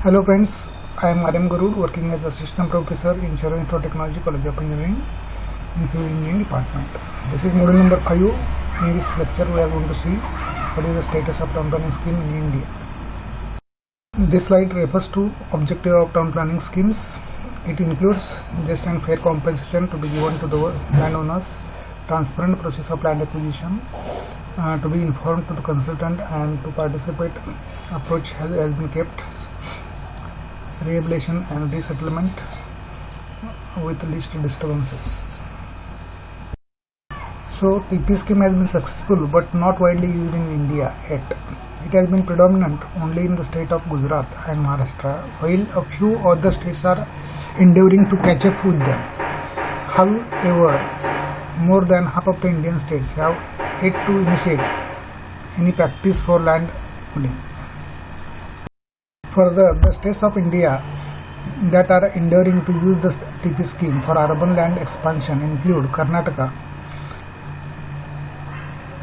Hello friends, I am RM Guru working as Assistant Professor in Shero Institute of Technology College of Engineering in Civil Engineering Department. This is module number 5. In this lecture we are going to see what is the status of town planning scheme in India. This slide refers to objective of town planning schemes. It includes just and fair compensation to be given to the landowners, transparent process of land acquisition, to be informed to the consultant and to participate approach has been kept, rehabilitation and resettlement with least disturbances. So TP scheme has been successful but not widely used in India yet. It has been predominant only in the state of Gujarat and Maharashtra, while a few other states are endeavoring to catch up with them. However, more than half of the Indian states have yet to initiate any practice for land pooling. Further, the states of India that are endeavoring to use the TP scheme for urban land expansion include Karnataka,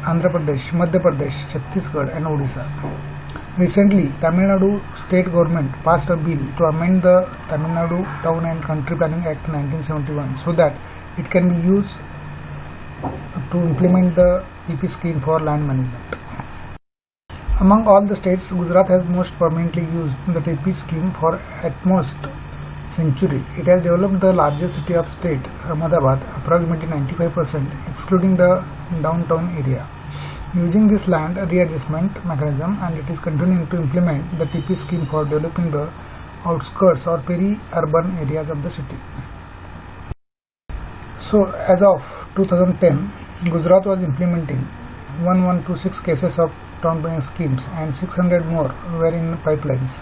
Andhra Pradesh, Madhya Pradesh, Chhattisgarh and Odisha. Recently, Tamil Nadu state government passed a bill to amend the Tamil Nadu Town and Country Planning Act 1971 so that it can be used to implement the TP scheme for land management. Among all the states, Gujarat has most permanently used the TP scheme for at most century. It has developed the largest city of state, Ahmedabad, approximately 95%, excluding the downtown area, using this land readjustment mechanism, and it is continuing to implement the TP scheme for developing the outskirts or peri-urban areas of the city. So, as of 2010, Gujarat was implementing 1126 cases of town planning schemes and 600 more were in pipelines.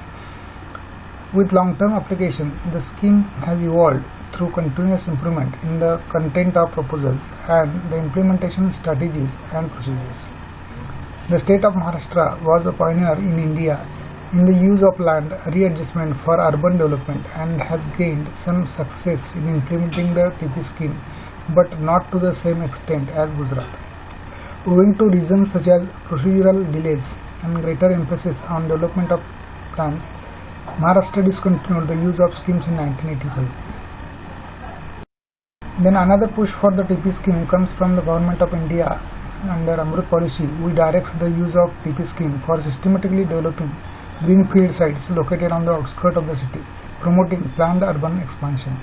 With long-term application, the scheme has evolved through continuous improvement in the content of proposals and the implementation strategies and procedures. The state of Maharashtra was a pioneer in India in the use of land readjustment for urban development and has gained some success in implementing the TP scheme, but not to the same extent as Gujarat. Owing to reasons such as procedural delays and greater emphasis on development of plans, Maharashtra discontinued the use of schemes in 1985. Then another push for the TP scheme comes from the Government of India under Amrut policy, which directs the use of TP scheme for systematically developing greenfield sites located on the outskirts of the city, promoting planned urban expansion.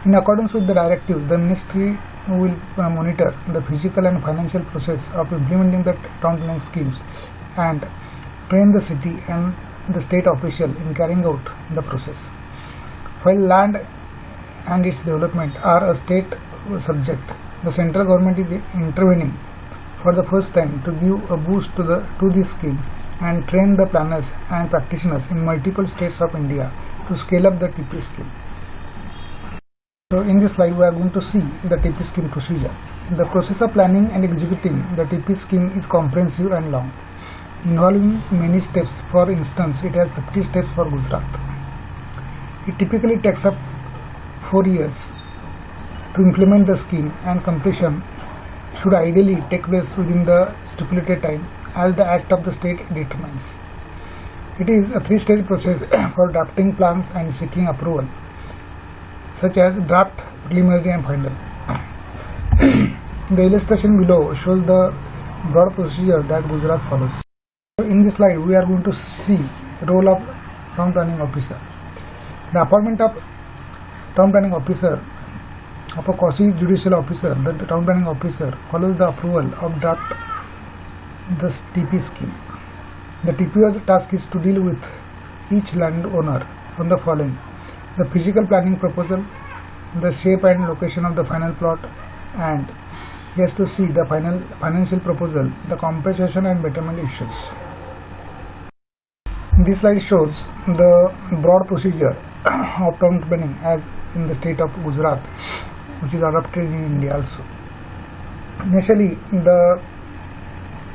In accordance with the directive, the ministry will monitor the physical and financial process of implementing the town planning schemes and train the city and the state official in carrying out the process. While land and its development are a state subject, the central government is intervening for the first time to give a boost to this scheme and train the planners and practitioners in multiple states of India to scale up the TP scheme. So in this slide we are going to see the TP scheme procedure. The process of planning and executing the TP scheme is comprehensive and long, involving many steps. For instance, it has 50 steps for Gujarat. It typically takes up 4 years to implement the scheme, and completion should ideally take place within the stipulated time as the Act of the state determines. It is a 3-stage process for drafting plans and seeking approval, such as draft, preliminary and final. The illustration below shows the broad procedure that Gujarat follows. So in this slide we are going to see the role of town planning officer. The appointment of town planning officer of a quasi-judicial officer, the town planning officer follows the approval of draft the TP scheme. The TPO's task is to deal with each landowner on the following: the physical planning proposal, the shape and location of the final plot, and he has to see the final financial proposal, the compensation and betterment issues. This slide shows the broad procedure of town planning as in the state of Gujarat, which is adopted in India also. Initially, the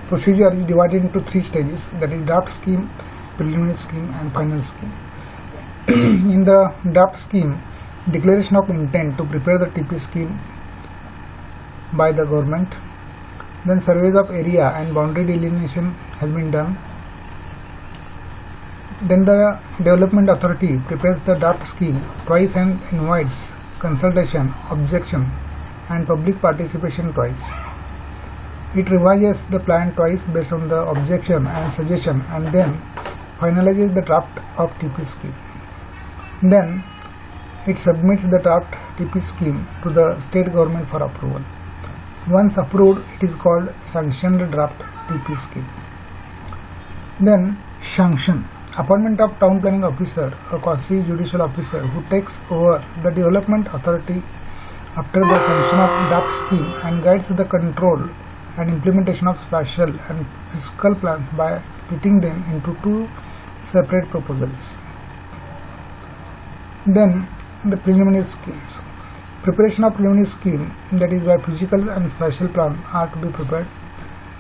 procedure is divided into 3 stages, that is draft scheme, preliminary scheme and final scheme. In the draft scheme, declaration of intent to prepare the TP scheme by the government, then surveys of area and boundary delineation has been done, Then the development authority prepares the draft scheme twice and invites consultation, objection and public participation twice. It revises the plan twice based on the objection and suggestion and then finalizes the draft of TP scheme. Then it submits the draft TP scheme to the state government for approval. Once approved, it is called sanctioned draft TP scheme. Then sanction. Appointment of town planning officer, a quasi-judicial officer who takes over the development authority after the sanction of draft scheme and guides the control and implementation of spatial and fiscal plans by splitting them into two separate proposals. Then the preliminary schemes. Preparation of preliminary scheme, that is by physical and spatial plan, are to be prepared.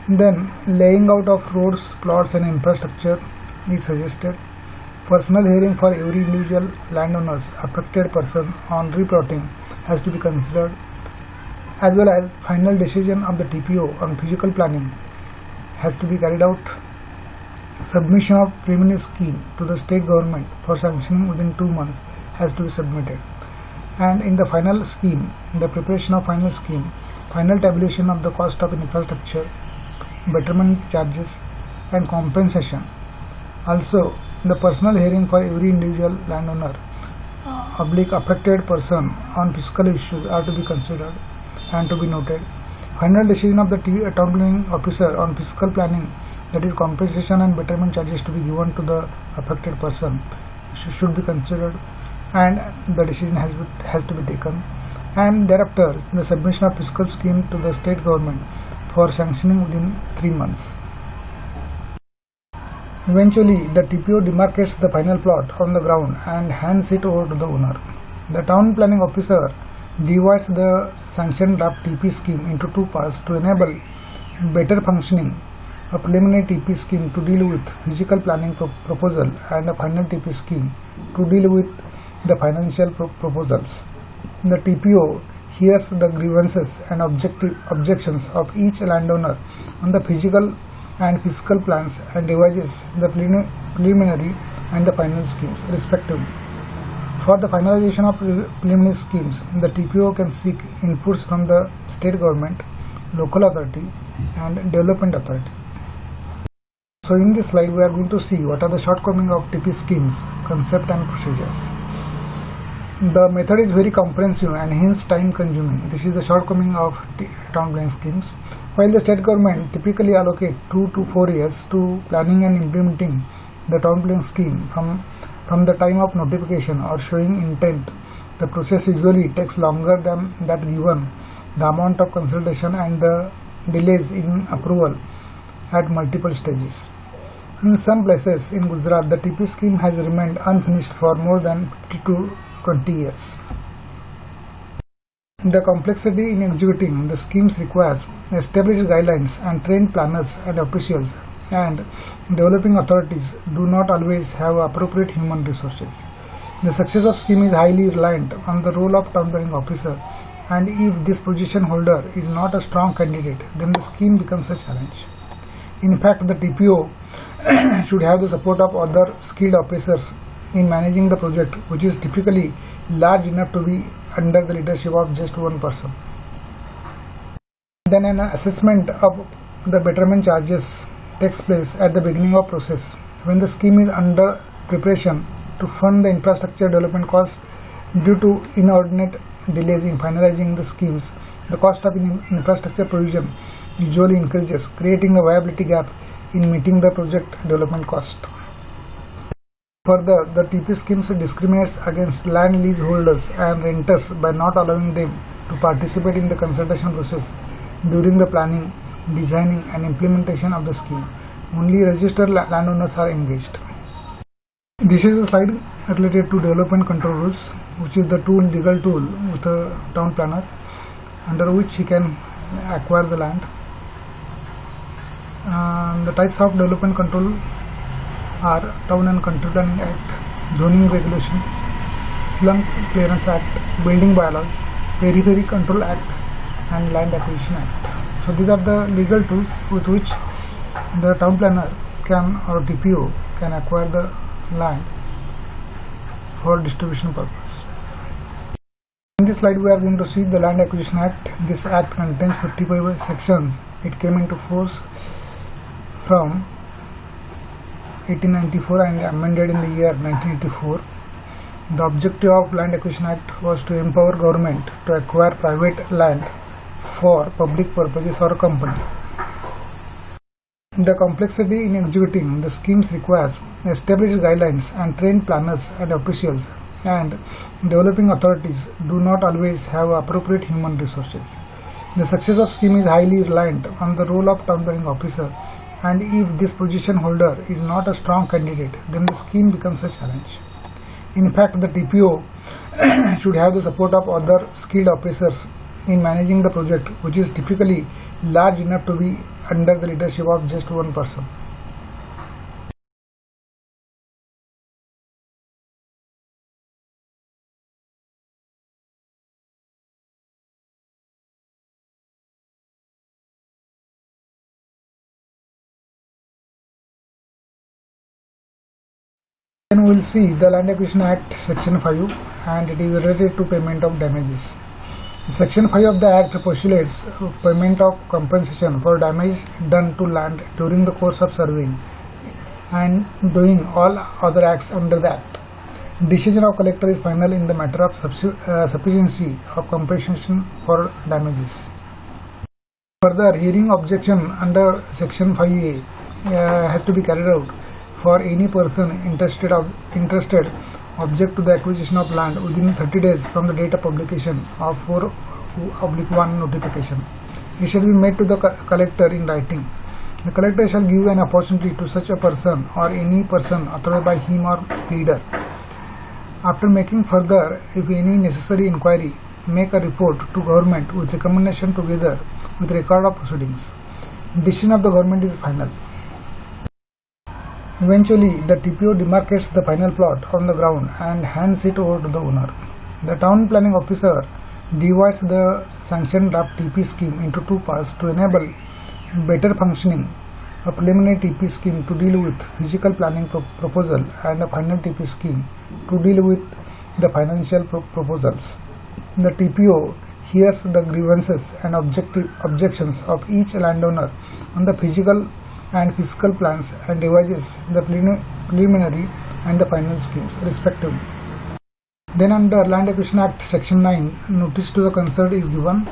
Then laying out of roads, plots and infrastructure is suggested. Personal hearing for every individual landowners affected person on replotting has to be considered, as well as final decision of the TPO on physical planning has to be carried out. Submission of preliminary scheme to the state government for sanctioning within 2 months has to be submitted. And in the final scheme, the preparation of final scheme, final tabulation of the cost of infrastructure, betterment charges and compensation. Also, the personal hearing for every individual landowner affected person on fiscal issues are to be considered and to be noted. Final decision of the town planning officer on fiscal planning, that is compensation and betterment charges to be given to the affected person, should be considered and the decision has to be taken. And thereafter, the submission of fiscal scheme to the state government for sanctioning within 3 months. Eventually, the TPO demarcates the final plot on the ground and hands it over to the owner. The town planning officer divides the sanctioned draft TP scheme into 2 parts to enable better functioning. A preliminary TP scheme to deal with physical planning proposal and a final TP scheme to deal with the financial proposals. The TPO hears the grievances and objections of each landowner on the physical and fiscal plans and revises the preliminary and the final schemes respectively. For the finalization of preliminary schemes, the TPO can seek inputs from the state government, local authority and development authority. So in this slide we are going to see what are the shortcomings of TP schemes, concept and procedures. The method is very comprehensive and hence time consuming. This is the shortcoming of town planning schemes. While the state government typically allocate 2 to 4 years to planning and implementing the town planning scheme from the time of notification or showing intent, the process usually takes longer than that given the amount of consultation and the delays in approval at multiple stages. In some places in Gujarat, the TP scheme has remained unfinished for more than 50 to 20 years. The complexity in executing the schemes requires established guidelines, and trained planners and officials and developing authorities do not always have appropriate human resources. The success of scheme is highly reliant on the role of town planning officer, and if this position holder is not a strong candidate, then the scheme becomes a challenge. In fact, the TPO should have the support of other skilled officers in managing the project, which is typically large enough to be under the leadership of just one person. Then an assessment of the betterment charges takes place at the beginning of process. When the scheme is under preparation to fund the infrastructure development cost due to inordinate delays in finalizing the schemes, the cost of infrastructure provision usually increases, creating a viability gap in meeting the project development cost. Further, the TP schemes discriminates against land leaseholders and renters by not allowing them to participate in the consultation process during the planning, designing and implementation of the scheme. Only registered landowners are engaged. This is a slide related to development control rules, which is the legal tool with a town planner under which he can acquire the land. The types of development control are Town and Country Planning Act, Zoning Regulation, Slum Clearance Act, Building Bylaws, Periphery Control Act and Land Acquisition Act. So these are the legal tools with which the town planner can or TPO can acquire the land for distribution purpose. In this slide we are going to see the Land Acquisition Act. This act contains 55 sections. It came into force from 1894 and amended in the year 1984. The objective of Land Acquisition Act was to empower government to acquire private land for public purposes or company. The complexity in executing the schemes requires established guidelines and trained planners and officials, and developing authorities do not always have appropriate human resources. The success of scheme is highly reliant on the role of town planning officer, and if this position holder is not a strong candidate, then the scheme becomes a challenge. In fact, the TPO should have the support of other skilled officers in managing the project, which is typically large enough to be under the leadership of just one person. Then we will see the Land Acquisition Act Section 5, and it is related to payment of damages. Section 5 of the Act postulates payment of compensation for damage done to land during the course of surveying and doing all other acts under the Act. Decision of collector is final in the matter of sufficiency of compensation for damages. Further, hearing objection under Section 5A has to be carried out for any person interested object to the acquisition of land within 30 days from the date of publication of 4/1 notification. It shall be made to the collector in writing. The collector shall give an opportunity to such a person or any person authorized by him or pleader. After making further, if any necessary inquiry, make a report to government with recommendation together with record of proceedings. Decision of the government is final. Eventually, the TPO demarcates the final plot on the ground and hands it over to the owner. The town planning officer divides the sanctioned draft TP scheme into two parts to enable better functioning: a preliminary TP scheme to deal with physical planning proposal and a final TP scheme to deal with the financial proposals. The TPO hears the grievances and objections of each landowner on the physical and fiscal plans and revises the preliminary and the final schemes respectively. Then under Land Acquisition Act Section 9, notice to the concerned is given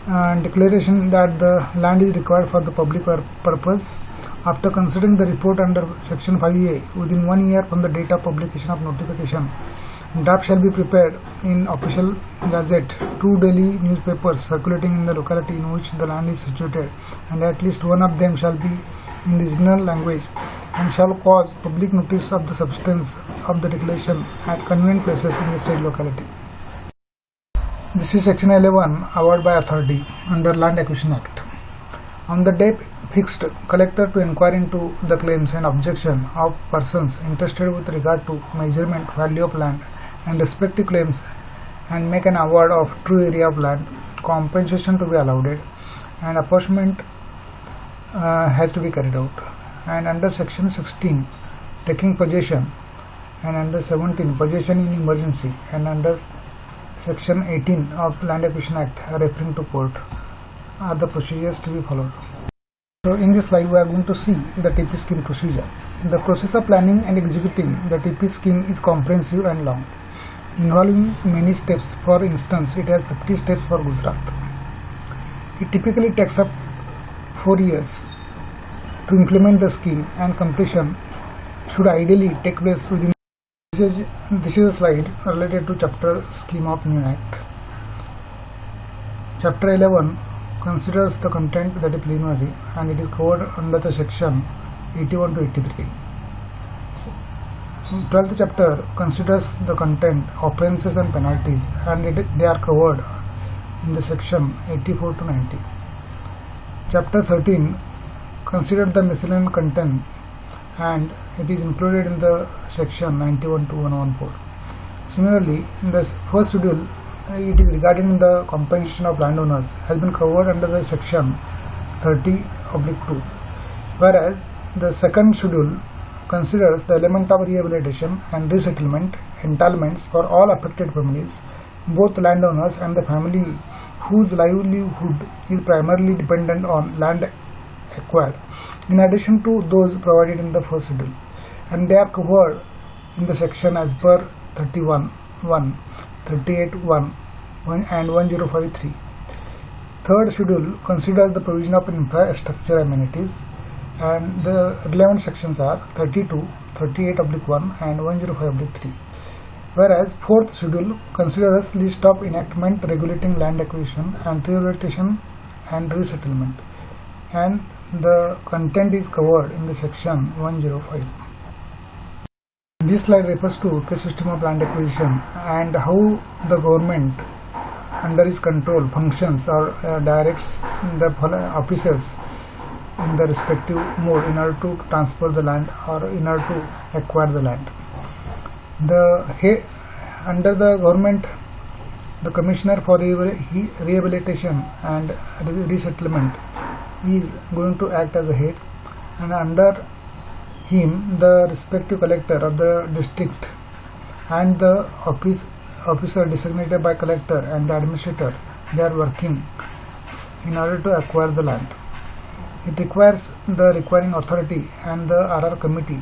and declaration that the land is required for the public purpose. After considering the report under Section 5A within 1 year from the date of publication of notification, draft shall be prepared in official gazette, 2 daily newspapers circulating in the locality in which the land is situated, and at least one of them shall be in regional language and shall cause public notice of the substance of the declaration at convenient places in the said locality. This is Section 11, Award by Authority under Land Acquisition Act. On the day fixed, collector to inquire into the claims and objection of persons interested with regard to measurement value of land and respective claims and make an award of true area of land, compensation to be allowed, and apportionment has to be carried out. And under Section 16, taking possession, and under 17, possession in emergency, and under Section 18 of Land Acquisition Act referring to court are the procedures to be followed. So in this slide we are going to see the TP scheme procedure. The process of planning and executing the TP scheme is comprehensive and long, involving many steps. For instance, it has 50 steps for Gujarat. It typically takes up 4 years to implement the scheme, and completion should ideally take place within. This is a slide related to Chapter Scheme of New Act. Chapter 11 considers the content, that is preliminary, and it is covered under the section 81 to 83. 12th chapter considers the content, offences and penalties, and they are covered in the section 84 to 90. Chapter 13 considered the miscellaneous content, and it is included in the section 91 to 114. Similarly, in the first schedule, it is regarding the compensation of landowners has been covered under the section 30/2, whereas the second schedule considers the element of rehabilitation and resettlement entitlements for all affected families, both landowners and the family whose livelihood is primarily dependent on land acquired, in addition to those provided in the first schedule, and they are covered in the section as per 31(1), 38(1), and 1053. Third schedule considers the provision of infrastructure amenities, and the relevant sections are 32, 38(1) and 105(3). Whereas fourth schedule considers list of enactment regulating land acquisition and rehabilitation and resettlement, and the content is covered in the section 105. This slide refers to the system of land acquisition and how the government under its control functions or directs the officers in the respective mode in order to transfer the land or in order to acquire the land. Under the government, the Commissioner for Rehabilitation and Resettlement is going to act as a head, and under him the respective collector of the district and the officer designated by collector and the administrator, they are working in order to acquire the land. It requires the requiring authority and the RR committee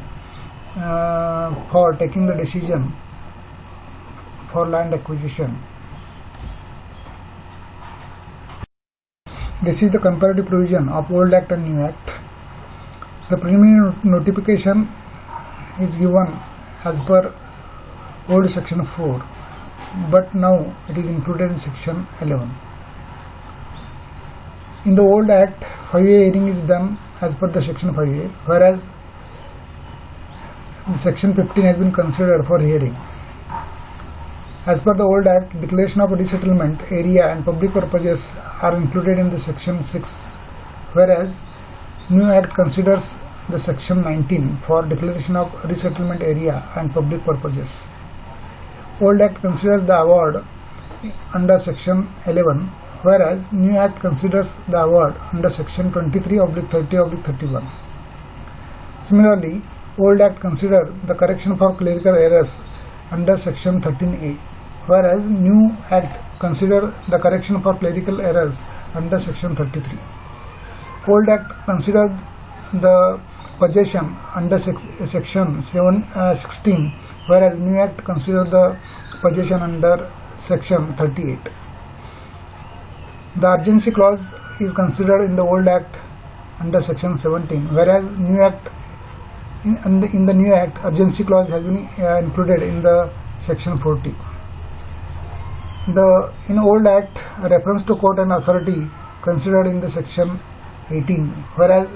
for taking the decision for land acquisition. This is the comparative provision of Old Act and New Act. The preliminary notification is given as per old section 4, but now it is included in section 11. In the old act, 5A hearing is done as per the section 5A, whereas section 15 has been considered for hearing. As per the old act, declaration of resettlement area and public purposes are included in the section 6, whereas new act considers the section 19 for declaration of resettlement area and public purposes. Old act considers the award under section 11, whereas new act considers the award under section 23/30/31. Similarly, old act considered the correction for clerical errors under section 13A, whereas new act considered the correction for clerical errors under section 33. Old act considered the possession under section 16, whereas new act considered the possession under section 38. The urgency clause is considered in the old act under section 17, whereas new act in the new act urgency clause has been included in the section 40. In old act, reference to court and authority considered in the section 18, whereas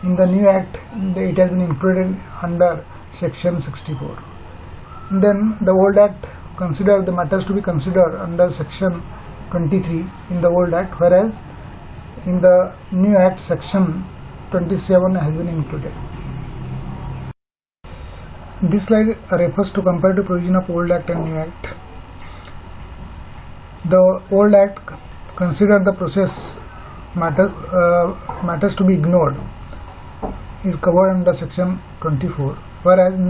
in the new act it has been included under section 64. Then the old act considered the matters to be considered under section 23 in the old act, whereas in the new act section 27 has been included. This slide refers to comparative provision of old act and new act. The old act considered the process matters to be ignored is covered under section 24, whereas in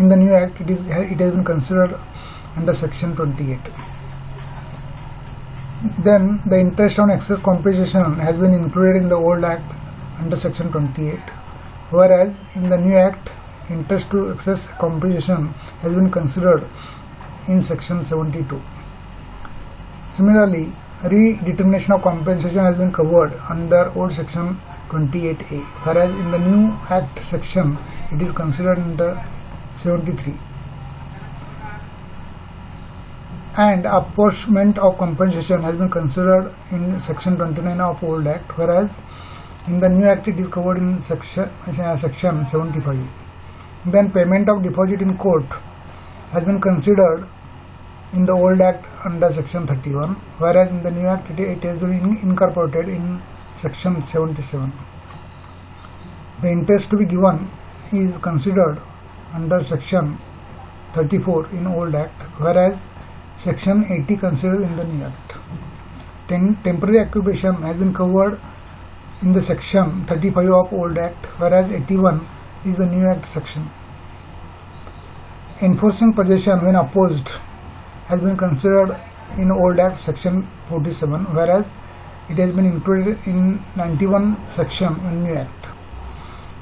the new act it has been considered under section 28. Then the interest on excess compensation has been included in the old act under section 28, whereas in the new act interest to excess compensation has been considered in section 72. Similarly, redetermination of compensation has been covered under old section 28A, whereas in the new act section it is considered under 73. And apportionment of compensation has been considered in section 29 of old act, whereas in the new act it is covered in section 75. Then payment of deposit in court has been considered in the old act under section 31, whereas in the new act it has been incorporated in section 77. The interest to be given is considered under section 34 in old act, whereas section 80 considered in the new act. Temporary occupation has been covered in the section 35 of old act, whereas 81 is the new Act section. Enforcing possession when opposed has been considered in Old Act section 47, whereas it has been included in 91 section in New Act.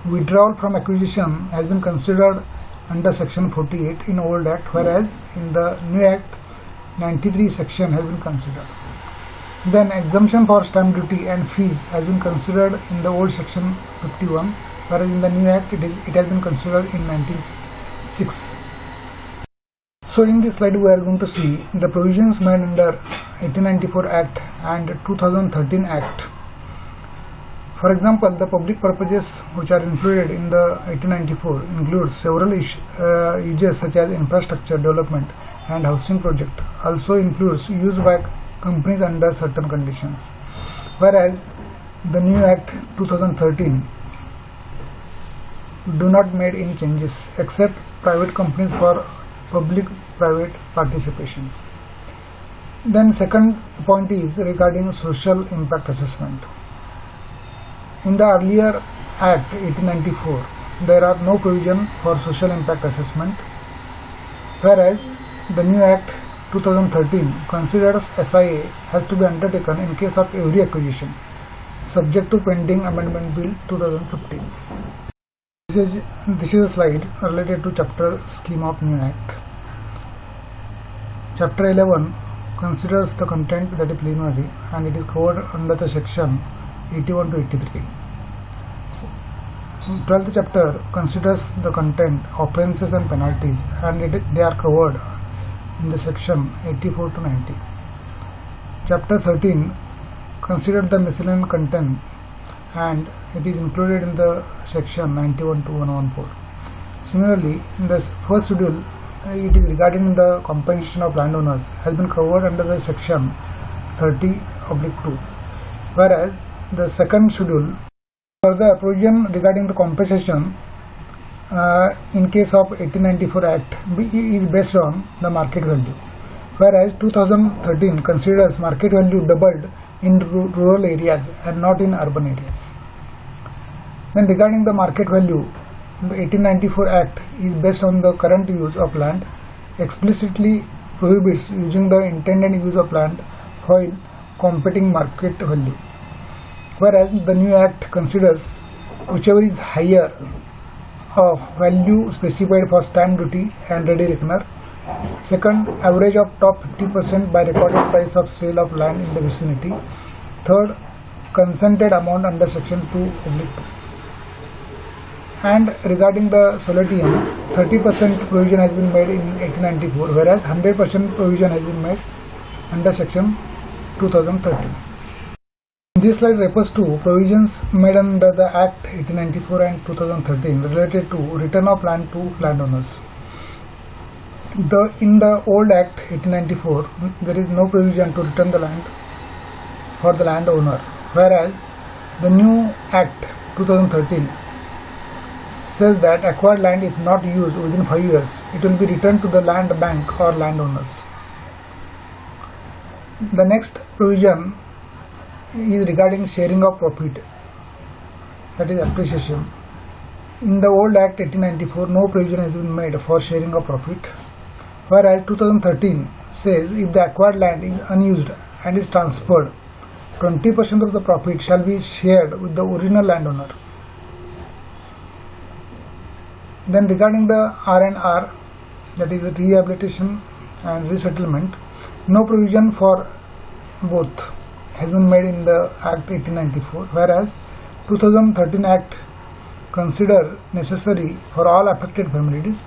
Withdrawal from acquisition has been considered under section 48 in Old Act, whereas in the New Act 93 section has been considered. Then exemption for stamp duty and fees has been considered in the old section 51, whereas in the New Act it has been considered in 96. So in this slide we are going to see the provisions made under 1894 Act and 2013 Act. For example, the public purposes which are included in the 1894 include several uses such as infrastructure development and housing project. Also includes use by companies under certain conditions, whereas the new Act 2013 do not made any changes except private companies for public-private participation. Then second point is regarding social impact assessment. In the earlier Act 1894, there are no provision for social impact assessment, whereas the new Act 2013 considers SIA has to be undertaken in case of every acquisition, subject to pending Amendment Bill 2015. This is a slide related to chapter scheme of new Act. Chapter 11 considers the content that is preliminary and it is covered under the section 81 to 83. 12th chapter considers the content, offences and penalties, and they are covered in the section 84 to 90. Chapter 13 considered the miscellaneous content and it is included in the section 91 to 114. Similarly, in the first schedule, it is regarding the compensation of landowners has been covered under the section 30/2, whereas the second schedule for the provision regarding the compensation in case of 1894 Act is based on the market value, whereas 2013 considers market value doubled in rural areas and not in urban areas. Then regarding the market value, the 1894 Act is based on the current use of land, explicitly prohibits using the intended use of land while competing market value, whereas the new Act considers whichever is higher of value specified for stamp duty and ready reckoner. Second, average of top 50% by recorded price of sale of land in the vicinity. Third, consented amount under section 2/2. And regarding the solatium, 30% provision has been made in 1894, whereas 100% provision has been made under section 2013. This slide refers to provisions made under the Act 1894 and 2013 related to return of land to landowners. In the old Act 1894, there is no provision to return the land for the landowner, whereas the new Act 2013 says that acquired land, if not used within 5 years, it will be returned to the land bank or landowners. The next provision is regarding sharing of profit, that is appreciation. In the old Act 1894, no provision has been made for sharing of profit, whereas 2013 says if the acquired land is unused and is transferred, 20% of the profit shall be shared with the original landowner. Then regarding the R&R, that is the rehabilitation and resettlement, no provision for both has been made in the Act 1894, whereas 2013 Act consider necessary for all affected families.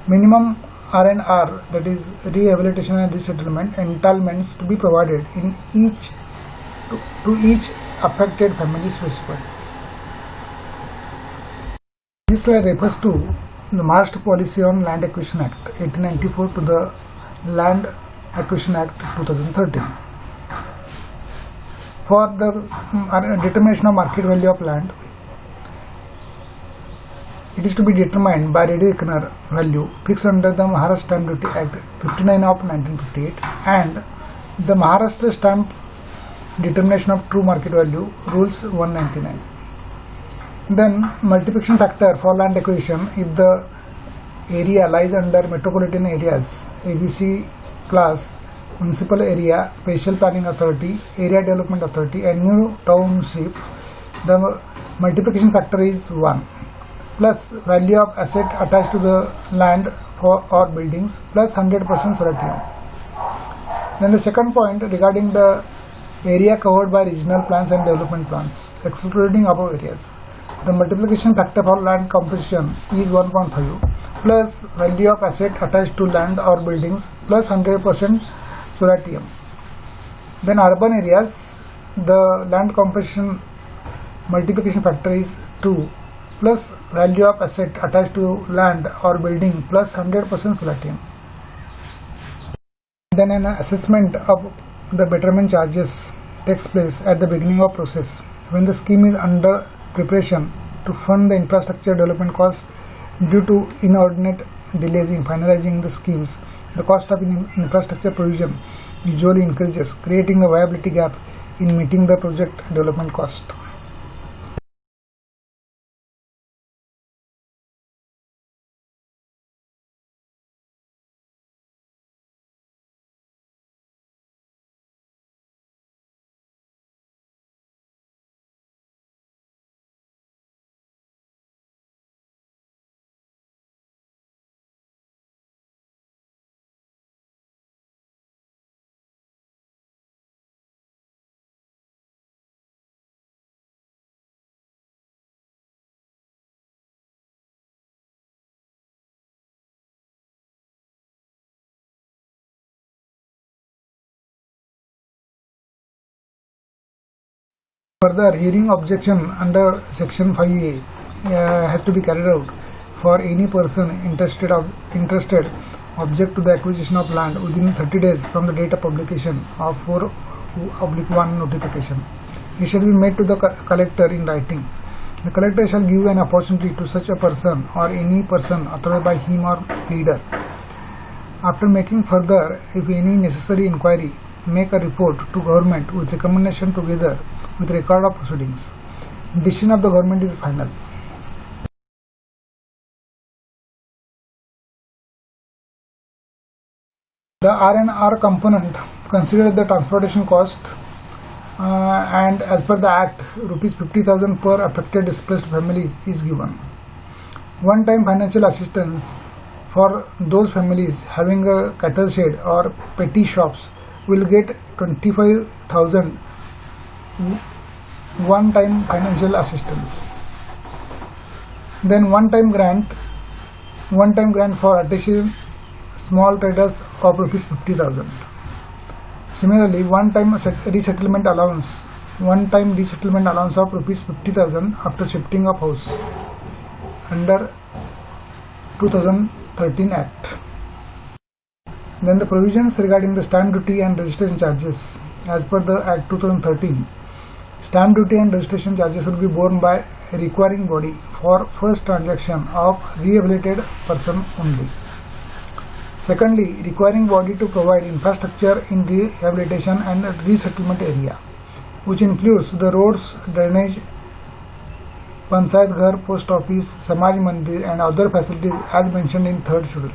Minimum R&R, that is rehabilitation and resettlement entitlements to be provided in to each affected family specified. This slide refers to the Master Policy on Land Acquisition Act 1894 to the Land Acquisition Act 2013. For the determination of market value of land, it is to be determined by ready reckoner value fixed under the Maharashtra Stamp Duty Act 59 of 1958 and the Maharashtra Stamp Determination of True Market Value Rules 199. Then multiplication factor for land acquisition: if the area lies under metropolitan areas, ABC class, municipal area, special planning authority, area development authority, and new township, the multiplication factor is 1, plus value of asset attached to the land or buildings, plus 100% surety. Then the second point regarding the area covered by regional plans and development plans, excluding above areas. The multiplication factor for land composition is 1.5 plus value of asset attached to land or buildings plus 100% surety. Then urban areas, the land composition multiplication factor is 2 plus value of asset attached to land or building plus 100% surety. Then an assessment of the betterment charges takes place at the beginning of process when the scheme is under preparation to fund the infrastructure development cost. Due to inordinate delays in finalizing the schemes, the cost of infrastructure provision usually increases, creating a viability gap in meeting the project development cost. Further, hearing objection under Section 5A has to be carried out for any person interested object to the acquisition of land within 30 days from the date of publication of 4/1 notification. It shall be made to the collector in writing. The collector shall give an opportunity to such a person or any person authorized by him or pleader. After making further, if any necessary inquiry, make a report to government with recommendation together with record of proceedings. Decision of the government is final. The R&R component considers the transportation cost and as per the Act, rupees 50,000 per affected displaced family is given. One-time financial assistance for those families having a cattle shed or petty shops will get 25,000 one-time financial assistance. Then one-time grant for artisan small traders of rupees 50,000. Similarly, one-time resettlement allowance of rupees 50,000 after shifting of house under 2013 Act. Then the provisions regarding the stamp duty and registration charges. As per the Act 2013, stamp duty and registration charges will be borne by a requiring body for first transaction of rehabilitated person only. Secondly, requiring body to provide infrastructure in rehabilitation and resettlement area, which includes the roads, drainage, Panchayat Ghar, post office, Samaj Mandir and other facilities as mentioned in 3rd schedule.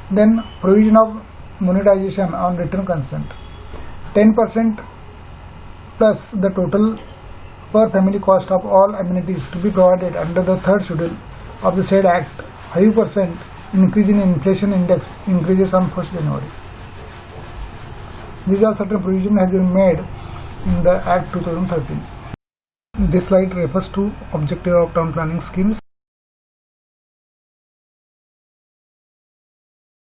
Then provision of monetization on written consent. 10% plus the total per family cost of all amenities to be provided under the 3rd schedule of the said Act. 5% increase in inflation index increases on 1st January. These are certain provisions has been made in the Act 2013. This slide refers to objective of town planning schemes.